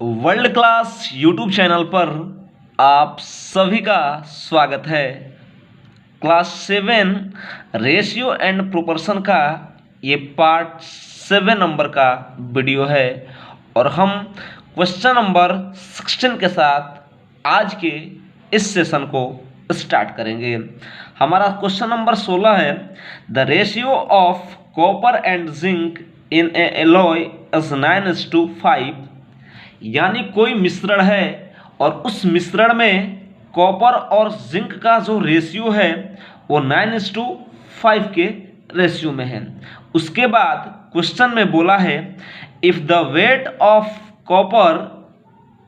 World class YouTube channel पर आप सभी का स्वागत है। क्लास 7 रेशियो एंड प्रोपोर्शन का ये पार्ट 7 नंबर का वीडियो है और हम क्वेश्चन नंबर 16 के साथ आज के इस सेशन को स्टार्ट करेंगे। हमारा क्वेश्चन नंबर 16 है, the ratio of copper and zinc in A alloy is 9:5। यानी कोई मिश्रण है और उस मिश्रण में कॉपर और जिंक का जो रेशियो है वो 9:5 के रेशियो में है। उसके बाद क्वेश्चन में बोला है, if the weight of copper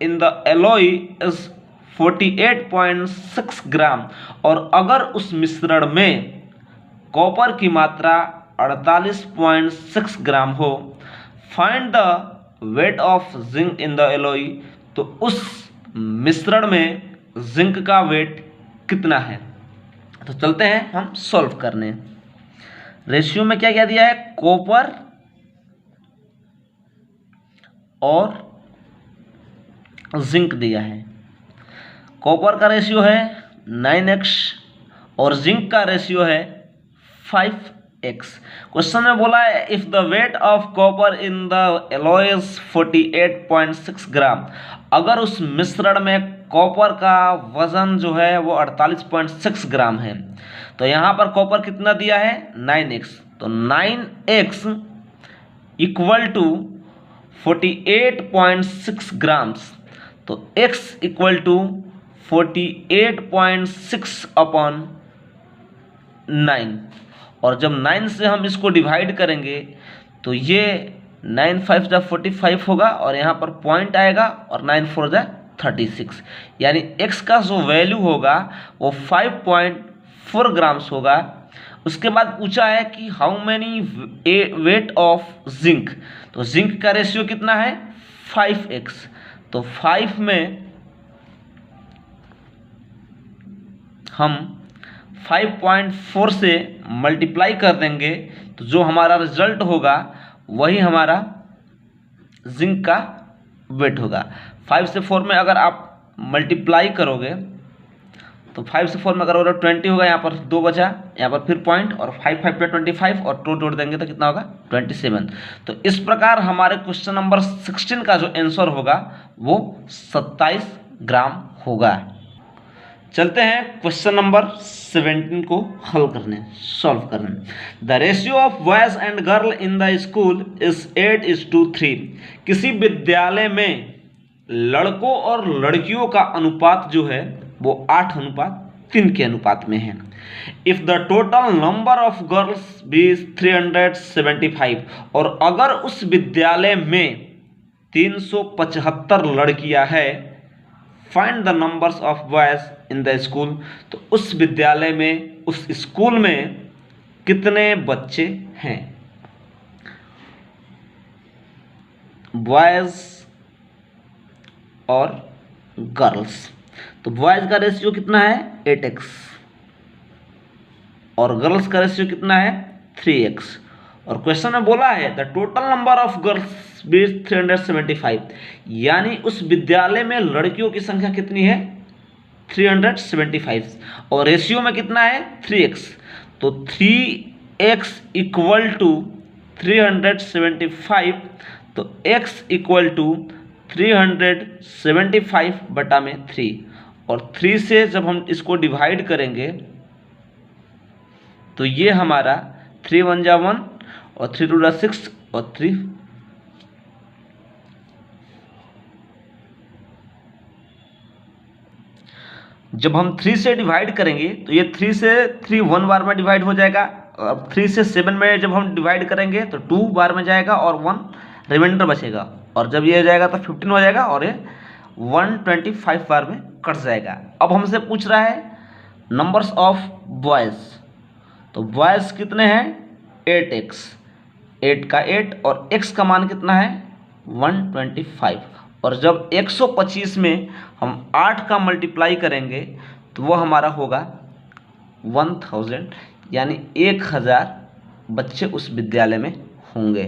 in the alloy is 48.6 ग्राम, और अगर उस मिश्रण में कॉपर की मात्रा 48.6 ग्राम हो, find the weight of zinc in the alloy, तो उस मिश्रण में जिंक का वेट कितना है। तो चलते हैं हम सॉल्व करने। रेशियो में क्या क्या दिया है, कॉपर और जिंक दिया है। कॉपर का रेशियो है 9x और जिंक का रेशियो है 5x। क्वेश्चन में बोला है, if the weight of copper in the alloy is 48.6 ग्राम, अगर उस मिश्रण में कॉपर का वजन जो है वो 48.6 ग्राम है, तो यहाँ पर कॉपर कितना दिया है 9x, तो 9x इक्वल टू 48.6 ग्राम्स, तो x इक्वल टू 48.6 अपॉन 9, और जब 9 से हम इसको डिवाइड करेंगे तो ये 9 5 जा 45 होगा और यहाँ पर पॉइंट आएगा और 9 4 जा 36, यानी x का जो वैल्यू होगा वो 5.4 ग्राम्स होगा। उसके बाद पूछा है कि how many weight of zinc, तो जिंक का रेशियो कितना है 5x, तो 5 में हम 5.4 से मल्टीप्लाई कर देंगे तो जो हमारा रिजल्ट होगा वही हमारा जिंक का वेट होगा। 5 से 4 में अगर आप मल्टीप्लाई करोगे तो 5 से 4 में अगर 20 होगा, यहाँ पर 2 बचा, यहाँ पर फिर पॉइंट और 5 5 पे 25 और 2 जोड़ देंगे तो कितना होगा 27। तो इस प्रकार हमारे क्वेश्चन नंबर 16 का जो आंसर होगा वो 27 ग्राम होगा। चलते हैं क्वेश्चन नंबर 17 को हल करने, सॉल्व करने। The ratio of boys and girl in the school is 8:3। किसी विद्यालय में लड़कों और लड़कियों का अनुपात जो है वो 8:3 के अनुपात में है। If the total number of girls be 375, और अगर उस विद्यालय में 375 लड़कियां हैं, find the numbers of boys in the school, तो उस विद्यालय में, उस स्कूल में कितने बच्चे हैं। बॉयज और गर्ल्स, तो बॉयज का रेशियो कितना है 8x और गर्ल्स का रेशियो कितना है 3x। और क्वेश्चन में बोला है the total number of girls be 375, यानी उस विद्यालय में लड़कियों की संख्या कितनी है 375 और रेशियो में कितना है 3x, तो 3x इक्वल टू 375, तो x इक्वल टू 375 बटा में 3, और 3 से जब हम इसको डिवाइड करेंगे तो ये हमारा 3 1 जा 1 और 3 2 जा 6 और 3 जब हम 3 से डिवाइड करेंगे तो ये 3 से 3 1 बार में डिवाइड हो जाएगा, और 3 से 7 में जब हम डिवाइड करेंगे तो 2 बार में जाएगा और 1 रिमाइंडर बचेगा, और जब ये हो जाएगा तो 15 हो जाएगा और ये 125 बार में कट जाएगा। अब हमसे पूछ रहा है नंबर्स ऑफ बॉयज़, तो बॉयज़ कितने हैं 8x, 8 का 8 और x का मान कितना है 125, और जब 125 में हम 8 का मल्टीप्लाई करेंगे तो वो हमारा होगा 1000, यानी 1000 बच्चे उस विद्यालय में होंगे।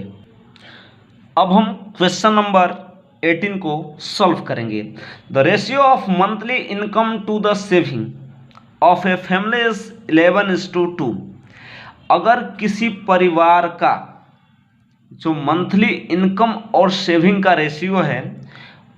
अब हम क्वेश्चन नंबर 18 को सॉल्व करेंगे। The ratio of monthly income to the saving of a family is 11:2। अगर किसी परिवार का जो मंथली इनकम और सेविंग का रेशियो है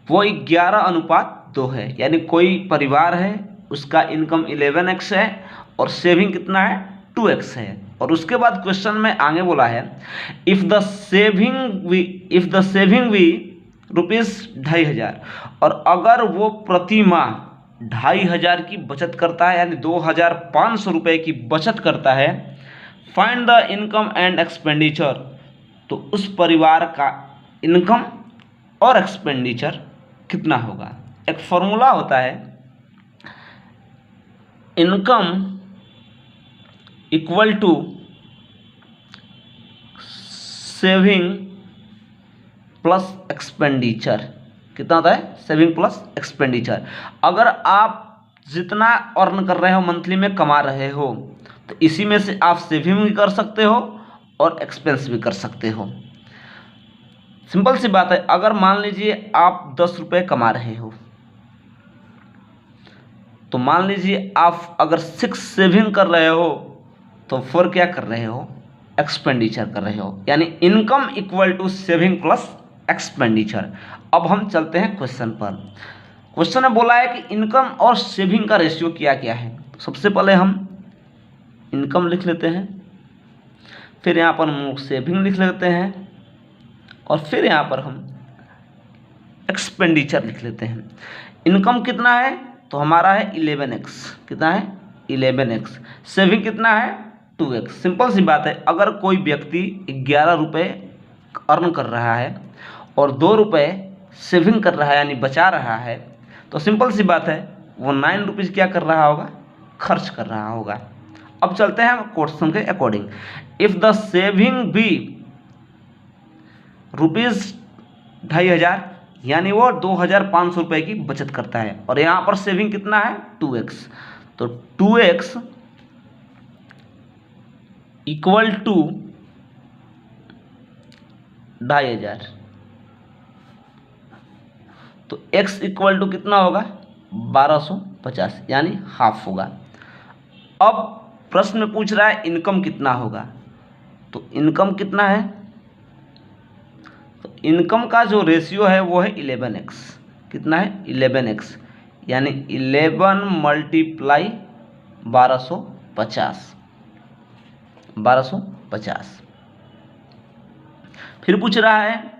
वो 11:2 है, यानी कोई परिवार है उसका इनकम 11x है और सेविंग कितना है 2x है। और उसके बाद क्वेश्चन में आगे बोला है इफ द सेविंग वी ₹2,500, और अगर वो प्रति माह 2,500 की बचत करता है, यानी 2,500 रुपये की बचत करता है। Find the income and expenditure, तो उस परिवार का इनकम और एक्सपेंडिचर कितना होगा। एक फॉर्मूला होता है income equal to saving plus expenditure. कितना होता है, सेविंग प्लस एक्सपेंडिचर। अगर आप जितना अर्न कर रहे हो मंथली में कमा रहे हो तो इसी में से आप सेविंग भी कर सकते हो और एक्सपेंस भी कर सकते हो। सिंपल सी बात है, अगर मान लीजिए आप 10 रुपये कमा रहे हो तो मान लीजिए आप अगर 6 सेविंग कर रहे हो तो 4 क्या कर रहे हो, एक्सपेंडिचर कर रहे हो। यानी income equal to saving plus expenditure. अब हम चलते हैं क्वेश्चन पर। क्वेश्चन में बोला है कि इनकम और सेविंग का रेशियो क्या क्या है। तो सबसे पहले हम इनकम लिख लेते हैं, फिर यहाँ पर हम सेविंग लिख लेते हैं और फिर यहाँ पर हम एक्सपेंडिचर लिख लेते हैं। इनकम कितना है तो हमारा है 11x। कितना है 11x। सेविंग कितना है 2x। सिंपल सी बात है, अगर कोई व्यक्ति 11 रुपये अर्न कर रहा है और 2 रुपये सेविंग कर रहा है यानी बचा रहा है, तो सिंपल सी बात है वो 9 रुपीज़ क्या कर रहा होगा, खर्च कर रहा होगा। अब चलते हैं क्वेश्चन के according. If the saving be ₹2,500, यानी वो 2,500 रुपये की बचत करता है और यहाँ पर सेविंग कितना है 2x। तो 2x इक्वल टू 2,500, तो x इक्वल टू कितना होगा 1,250, यानी हाफ होगा। अब प्रश्न में पूछ रहा है इनकम कितना होगा, तो इनकम कितना है, तो इनकम का जो रेशियो है वो है 11x। कितना है 11x, यानी 11 मल्टीप्लाई 1250। फिर पूछ रहा है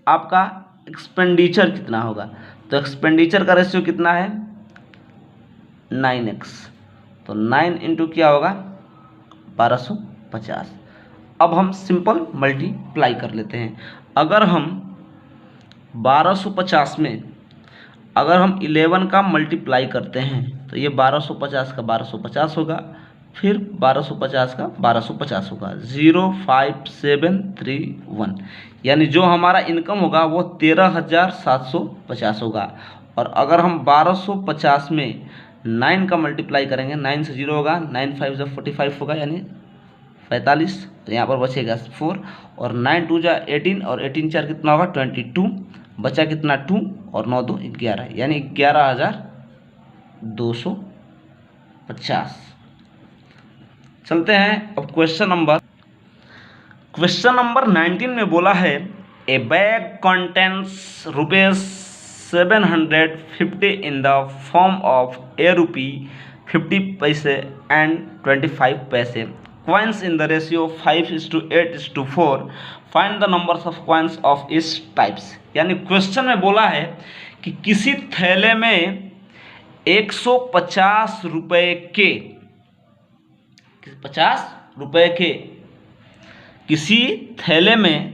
आपका एक्सपेंडिचर कितना होगा, तो एक्सपेंडिचर का रेशियो कितना है 9x। तो 9 इंटू क्या होगा 1250। अब हम सिंपल मल्टीप्लाई कर लेते हैं। अगर हम 1250 में अगर हम 11 का मल्टीप्लाई करते हैं तो ये 1250 का 1250 होगा, फिर 1250 का 1250 होगा, 05731, यानी जो हमारा इनकम होगा वो 13,750 होगा। और अगर हम 1250 में 9 का मल्टीप्लाई करेंगे, 9 से 0 होगा, 9 5 जो 45 होगा, यानी 45, तो यहाँ पर बचेगा 4, और 9 2 जा 18, और 18 4 कितना होगा 22, बचा कितना 2, और 9 2 11, यानी 11,250। चलते हैं अब क्वेश्चन नंबर 19 में बोला है ए bag contents ₹750 in the form of ₹50 and 25 पैसे coins in the ratio 5:8:4। Find the numbers of coins of इस टाइप्स। यानी क्वेश्चन में बोला है कि किसी थैले में 150 रुपये के 50 रुपये के किसी थैले में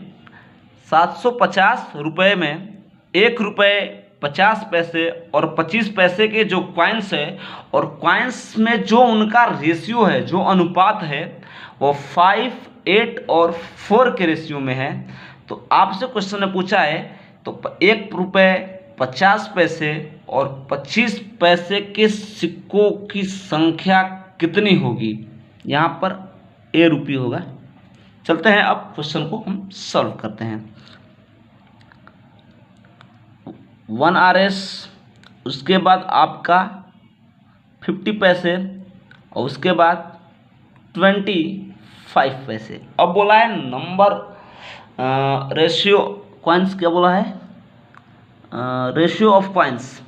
750 रुपये में 1 रुपये 50 पैसे और 25 पैसे के जो कॉइन्स है, और कॉइन्स में जो उनका रेशियो है, जो अनुपात है वो 5, 8 और 4 के रेशियो में है। तो आपसे क्वेश्चन ने पूछा है तो 1 रुपये 50 पैसे और 25 पैसे के सिक्कों की संख्या कितनी होगी, यहाँ पर ए रुपये होगा। चलते हैं अब क्वेश्चन को हम सॉल्व करते हैं। 1 Rs, उसके बाद आपका 50 पैसे और उसके बाद 25 पैसे। अब बोला है नंबर रेशियो कॉइन्स, क्या बोला है, ratio of coins,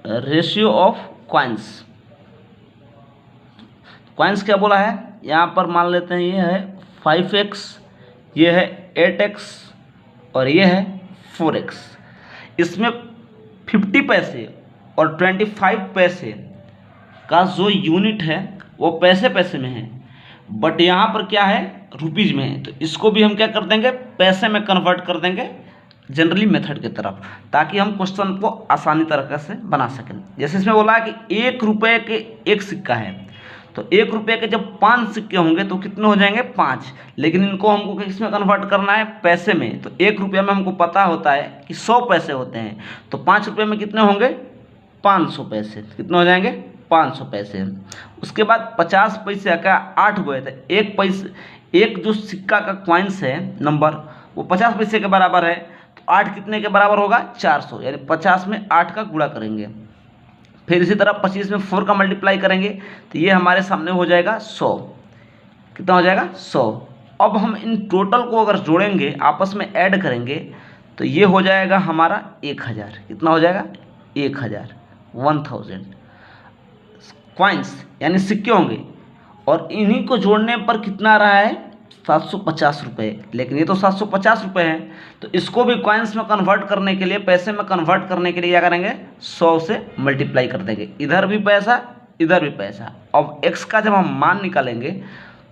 ratio of coins. Coins क्या बोला है, यहाँ पर मान लेते हैं ये है 5x, ये है 8x और ये है 4x। इसमें 50 पैसे और 25 पैसे का जो यूनिट है वो पैसे पैसे में है, बट यहाँ पर क्या है, रुपीज़ में है। तो इसको भी हम क्या कर देंगे, पैसे में कन्वर्ट कर देंगे जनरली मेथड की तरफ, ताकि हम क्वेश्चन को आसानी तरीके से बना सकें। जैसे इसमें बोला है कि 1 रुपये के एक सिक्का है, तो 1 रुपये के जब 5 सिक्के होंगे तो कितने हो जाएंगे, 5। लेकिन इनको हमको किसमें कन्वर्ट करना है, पैसे में। तो 1 रुपये में हमको पता होता है कि 100 पैसे होते हैं, तो 5 रुपये में कितने होंगे, 500 पैसे। कितने हो जाएंगे, 500 पैसे। उसके बाद 50 पैसे का 8 हुए थे, एक पैसे, एक जो सिक्का का कॉइन्स है नंबर वो 50 पैसे के बराबर है, तो 8 कितने के बराबर होगा, 400, यानी 50 में 8 का गुणा करेंगे। फिर इसी तरह 25 में 4 का मल्टीप्लाई करेंगे तो ये हमारे सामने हो जाएगा 100। कितना हो जाएगा, 100। अब हम इन टोटल को अगर जोड़ेंगे, आपस में ऐड करेंगे, तो ये हो जाएगा हमारा 1000। कितना हो जाएगा, 1000, 1000 कॉइन्स यानी सिक्के होंगे। और इन्हीं को जोड़ने पर कितना आ रहा है, 750 रुपये। लेकिन ये तो 750 रुपये है, तो इसको भी कॉइन्स में कन्वर्ट करने के लिए, पैसे में कन्वर्ट करने के लिए क्या करेंगे, 100 से मल्टीप्लाई कर देंगे। इधर भी पैसा, इधर भी पैसा। अब x का जब हम मान निकालेंगे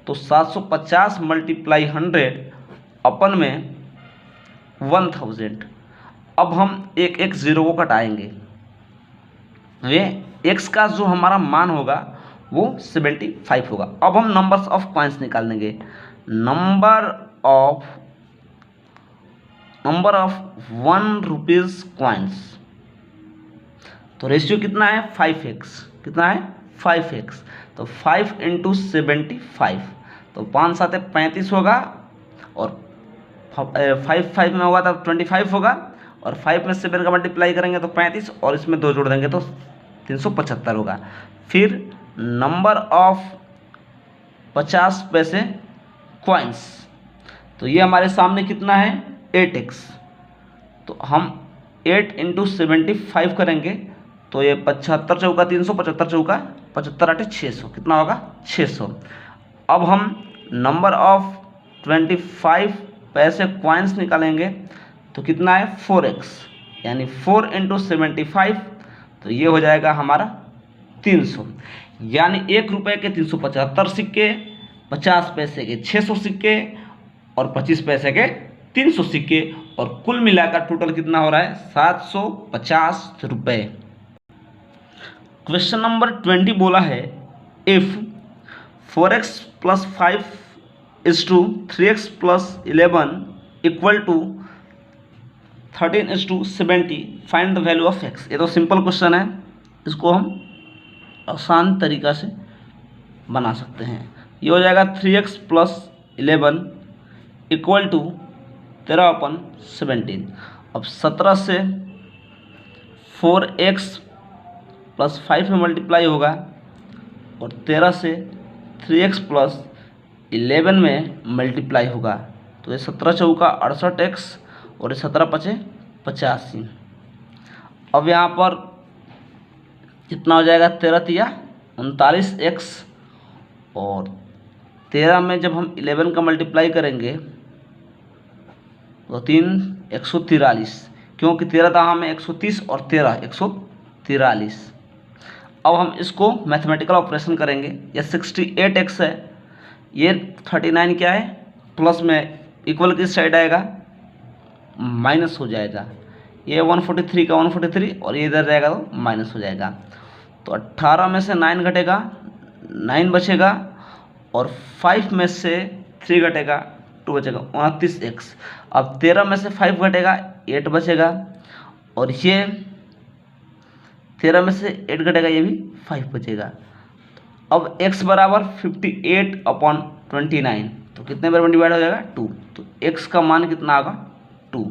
तो 750 मल्टीप्लाई 100 अपन में 1000। अब हम एक एक जीरो को घटाएंगे, वे x का जो हमारा मान होगा वो 75 होगा। अब हम नंबर्स ऑफ कॉइन्स निकाल देंगे। नंबर ऑफ 1 रुपीज़ कॉइन्स, तो रेशियो कितना है, 5x। कितना है, 5x। तो 5 × 75, तो 5 7 35 होगा, और 5 में होगा तब 25 होगा, और 5 में 7 का मल्टीप्लाई करेंगे तो 35, और इसमें 2 जोड़ देंगे तो 375 होगा। फिर नंबर ऑफ 50 पैसे कॉइन्स, तो ये हमारे सामने कितना है, 8x। तो हम 8 × 75 करेंगे तो ये 75 चौका 300, 75 चौका 75 8 600। कितना होगा, 600। अब हम नंबर ऑफ 25 पैसे कॉइन्स निकालेंगे तो कितना है, 4x, यानी 4 × 75, तो ये हो जाएगा हमारा 300। यानी 1 रुपये के 375 सिक्के, 50 पैसे के 600 सिक्के और 25 पैसे के 300 सिक्के, और कुल मिलाकर टोटल कितना हो रहा है, 750 रुपये। क्वेश्चन नंबर 20 बोला है, if 4x + 5 = 3x + 11 = 13 = 70, find the value of x। ये तो सिंपल क्वेश्चन है, इसको हम आसान तरीका से बना सकते हैं। ये हो जाएगा 3x + 11 = 13/17। अब 17 से 4x + 5 में मल्टीप्लाई होगा, और 13 से 3x + 11 में मल्टीप्लाई होगा, तो ये 17 चौका 68x और 17 पचे 85। अब यहाँ पर कितना हो जाएगा, 13 तिया 39x, और 13 में जब हम 11 का मल्टीप्लाई करेंगे तो 3 143, क्योंकि 13 था हमें 130 और 13 143। अब हम इसको मैथमेटिकल ऑपरेशन करेंगे। ये 68x है, ये 39 क्या है, प्लस में इक्वल किस साइड आएगा, माइनस हो जाएगा। ये 143 का 143, और ये इधर जाएगा तो माइनस हो जाएगा। तो 18 में से 9 घटेगा, 9 बचेगा, और 5 में से 3 घटेगा, 2 बचेगा, 29x। अब 13 में से 5 घटेगा, 8 बचेगा, और ये 13 में से 8 घटेगा, ये भी 5 बचेगा। अब x बराबर 58/29, तो कितने बार में डिवाइड हो जाएगा, 2। तो x का मान कितना होगा, 2।